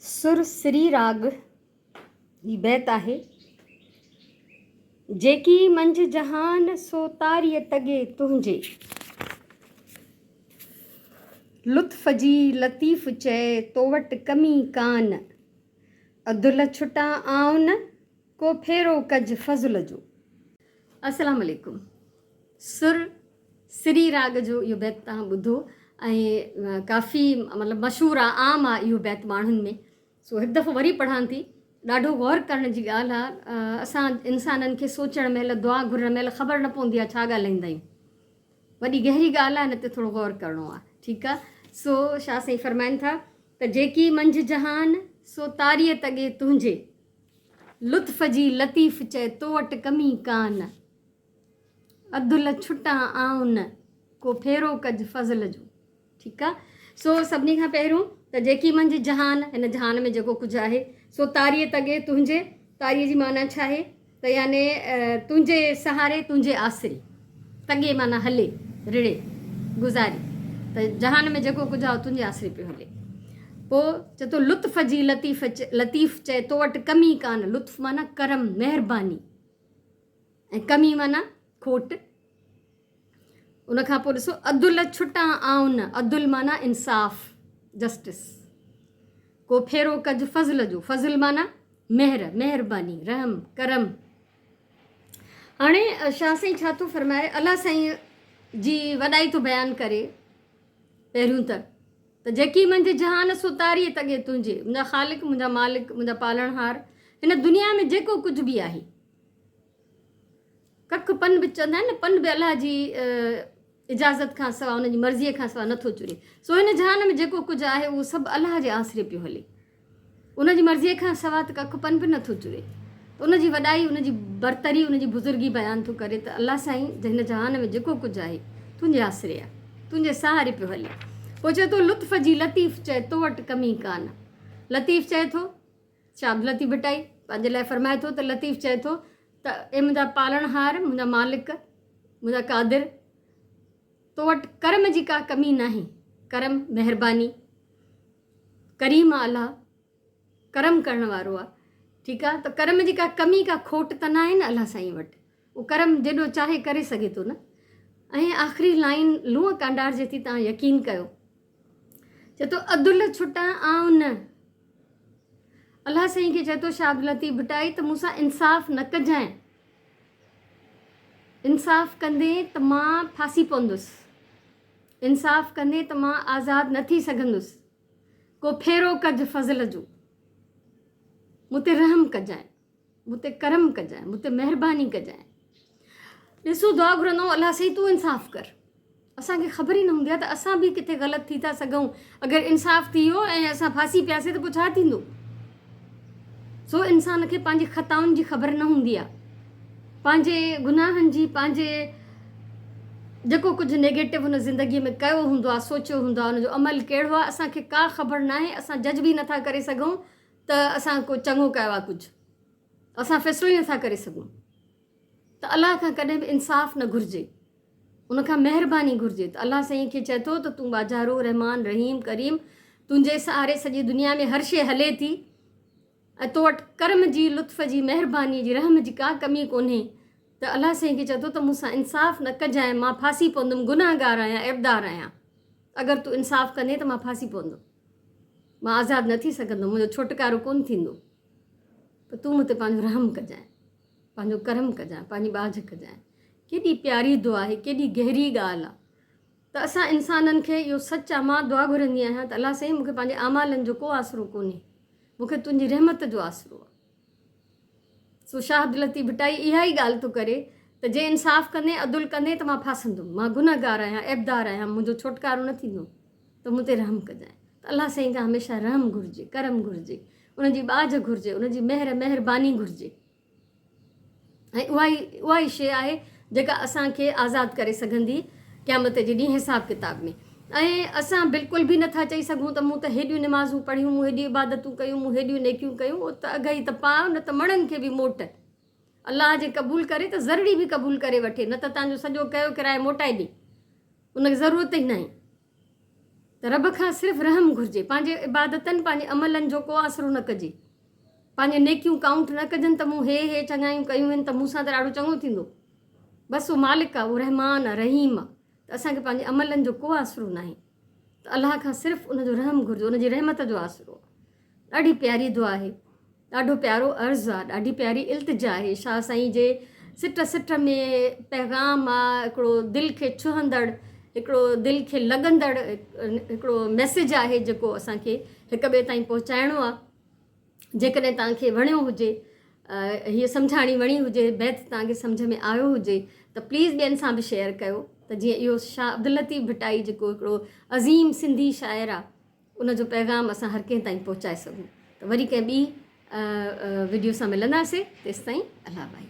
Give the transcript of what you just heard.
सुर श्री राग जी बैत आहे। जेकी मंझ जहान सो तारीअ तगे तुंहिंजे, लुत्फ़ जी लतीफ़ चए तो वटि कमी कान, अदुल छुटा आऊं न को फेरो कज फज़ुल जो। अस्सलाम वालेकुम। सुर श्री राग जो इहो बैत तव्हां ॿुधो ऐं काफ़ी मतिलबु मशहूरु आहे, आम आहे इहो बैत माण्हुनि में। सो हिकु दफ़ो वरी पढ़ां थी। ॾाढो गौर करण जी ॻाल्हि आहे। असां इंसाननि खे सोचण महिल, दुआ घुरण महिल ख़बर न पवंदी आहे छा ॻाल्हाईंदा आहियूं। वॾी गहरी ॻाल्हि आहे, हिन ते थोरो गौर करिणो आहे। ठीकु आहे। सो छा साईं फरमाइनि था त जेकी मंझि जहान सो तारीअ तगे तुंहिंजे, लुत्फ़ जी लतीफ़ चए तो वटि कमी कान, अदुल छुटा आऊं न को फेरो कज फज़ल जो। ठीकु आहे। सो सभिनी खां पहिरियों त जेकी मंझि जहान, हिन जहान में जेको कुझु आहे सो तारीअ तगे तुंहिंजे। तारीअ जी माना छा आहे त याने तुंहिंजे सहारे, तुंहिंजे आसिरे। तगे माना हले, रिड़े, गुज़ारे। त जहान में जेको कुझु आहे तुंहिंजे आसिरे पियो हले। पोइ चए थो लुत्फ़ जी लतीफ़ चए तो वटि कमी कान। लुत्फ़ माना करम, महिरबानी, ऐं कमी माना खोट। उनखां पोइ ॾिसो अदुल छुटा आऊं न। अदुल माना इंसाफ़, जस्टिस। को फेरो कज फज़ल जो। फज़ल माना मेहर, महिरबानी, रहम, करम। हाणे शाह साईं छा थो फरमाए, अलाह साईं जी वॾाई थो बयानु करे। पहिरियों त जेकी मंझि जहान सो तारीअ तगे तुंहिंजे, मुंहिंजा ख़ालिक, मुंहिंजा मालिक, मुंहिंजा पालणहार, हिन दुनिया में जेको कुझु बि आहे, कख पन बि चवंदा आहिनि न, पन बि अलाह जी इजाज़त खां सवाइ, हुनजी मर्ज़ीअ खां सवाइ नथो चुरे। सो हिन जहान में जेको कुझु आहे उहो सभु अलाह जे आसिरे पियो हले। उनजी मर्ज़ीअ खां सवाइ त कख पन बि नथो चुरे। त उनजी वॾाई, उनजी बरतरी, उनजी बुज़ुर्गी बयानु थो करे त अलाह साईं हिन जहान में जेको कुझु आहे तुंहिंजे आसिरे आहे, तुंहिंजे सहारे पियो हले। पोइ चए थो लुत्फ़ जी लतीफ़ चए तो वटि कमी कान। लतीफ़ चए थो, शाद लतीफ़ भटाई पंहिंजे लाइ फरमाए थो त लतीफ़ चए थो त ए मुंहिंजा पालणहार, मुंहिंजा मालिक, मुंहिंजा कादिर, तो वटि कर्म जी का कमी न आहे। करम, महिरबानी, करीम आहे अलाह, करम करण वारो आहे। ठीकु आहे। त कर्म जी का कमी, का खोट त न आहे न अलाह साईं वटि। उहो कर्म जेॾो चाहे करे सघे थो न। ऐं आख़िरी लाइन लूंहं कांडार जे थी, तव्हां यकीन कयो। चए थो अदुल छुटा आऊं न। अलाह साईं खे चए थो शाह लतीफ़ भटाई त मूंसां इंसाफ़ न कजांइ। इंसाफ़ कंदे त मां फासी पवंदुसि। इंसाफ़ कंदे त मां आज़ादु न थी सघंदुसि। को फेरो कज फज़ल जो। मूं ते रहम कजांइ, मूं ते करम कजांइ, मूं ते महिरबानी कजांइ। ॾिसो दुआ घुरंदो अलाह साईं तूं इंसाफ़ कर। असांखे ख़बर ई न हूंदी आहे त असां बि किथे ग़लति थी था सघूं। अगरि इंसाफ़ थी वियो ऐं असां फासी पियासीं त पोइ छा थींदो। सो इंसान खे पंहिंजी ख़ताउनि जी ख़बर न हूंदी आहे, पंहिंजे गुनाहनि जी, पंहिंजे जेको कुझु नेगेटिव हुन ज़िंदगीअ में कयो हूंदो आहे, सोचियो हूंदो आहे, हुनजो अमल कहिड़ो आहे, असांखे का ख़बर न आहे। असां जज बि नथा करे सघूं त असां को चङो कयो आहे कुझु, असां फ़ैसिलो ई नथा करे सघूं। त अलाह खां कॾहिं बि इंसाफ़ न घुरिजे, उनखां महिरबानी घुरिजे। त अलाह साईं खे चए थो त तूं बाजारो, रहमान, रहीम, करीम, तुंहिंजे सहारे सॼी दुनिया में हर शइ हले थी, ऐं तो वटि कर्म जी, लुत्फ़ जी, महिरबानी जी, रहम जी का कमी कोन्हे। त अलाह साईं खे चए थो त मूंसां इंसाफ़ न कजांइ, मां फासी पवंदुमि, गुनाहगार आहियां, ऐबदार आहियां। अगरि तूं इंसाफ़ कंदे त मां फासी पवंदुमि, मां आज़ादु न थी सघंदुमि, मुंहिंजो छुटकारो कोन थींदो। त तूं मूं ते पंहिंजो रहम कजांइ, पंहिंजो करम कजांइ, पंहिंजी बाझ कजांइ। केॾी प्यारी दुआ आहे, केॾी गहरी ॻाल्हि आहे। त असां इंसाननि खे इहो सच आहे। मां दुआ घुरंदी आहियां त अलाह साईं मूंखे पंहिंजे अमालनि जो को आसिरो कोन्हे, मूंखे तुंहिंजी रहमत जो आसिरो आहे। सो शाह लतीफ़ भटाई इहा ई ॻाल्हि थो करे त जे इंसाफ़ कंदे, अदुल कंदे त मां फासंदुमि, मां गुनाहगार आहियां, ऐबदार आहियां, मुंहिंजो छुटकारो न थींदो, त मूं ते रहम कजांइ। त अलाह साईं खां हमेशह रहम घुरिजे, करम घुरिजे, उनजी बाझ घुरिजे, उनजी महिरबानी घुरिजे। ऐं उहा ई शइ आहे जेका असांखे आज़ादु करे सघंदी क़यामत जे ॾींहुं हिसाब किताब में। ऐं असां बिल्कुलु बि नथा चई सघूं त मूं त हेॾियूं निमाज़ूं पढ़ियूं, मूं हेॾियूं इबादतूं कयूं, मूं हेॾियूं नेकियूं कयूं, उहो त अघ ई त पाउ, न त मणनि खे बि मोट। अलाह जे क़बूल करे त ज़रूरी बि क़बूल करे वठे, न त तव्हांजो सॼो कयो किराए मोटाए ॾे, उनखे ज़रूरत ई न आहे। त त रब खां सिर्फ़ु रहम घुरिजे, पंहिंजे इबादतनि पंहिंजे अमलनि जो को आसिरो न कजे, पंहिंजे नेकियूं काउंट न कजनि त मूं हे चङायूं कयूं आहिनि त मूंसां त ॾाढो चङो थींदो। बसि उहो मालिक आहे, उहो रहमान आहे, रहीम आहे, त असांखे पंहिंजे अमलनि जो को आसिरो न आहे। त अलाह खां सिर्फ़ु उनजो रहम घुरिजे, उनजी रहमत जो आसिरो आहे। ॾाढी प्यारी दुआ आहे, ॾाढो प्यारो अर्ज़ु आहे, ॾाढी प्यारी इल्तिजा आहे शाह साईं जे सिट सिट में पैगाम आहे, हिकिड़ो दिलि खे छुहंदड़, हिकिड़ो दिलि खे लॻंदड़ हिकिड़ो मैसेज आहे जेको असांखे हिक ॿिए ताईं पहुचाइणो आहे। जेकॾहिं तव्हांखे वणियो हुजे, हीअ सम्झाणी वणी हुजे, बैत तव्हांखे सम्झ में आयो हुजे त प्लीज़ ॿियनि सां बि शेयर कयो, त जीअं इहो शाह अब्दुल लतीफ़ भटाई जेको हिकिड़ो अज़ीम सिंधी शाइर आहे, उनजो पैगाम असां हर कंहिं ताईं पहुचाए सघूं। त वरी कंहिं ॿी वीडियो सां मिलंदासीं, तेसिताईं अल्लाह भाई।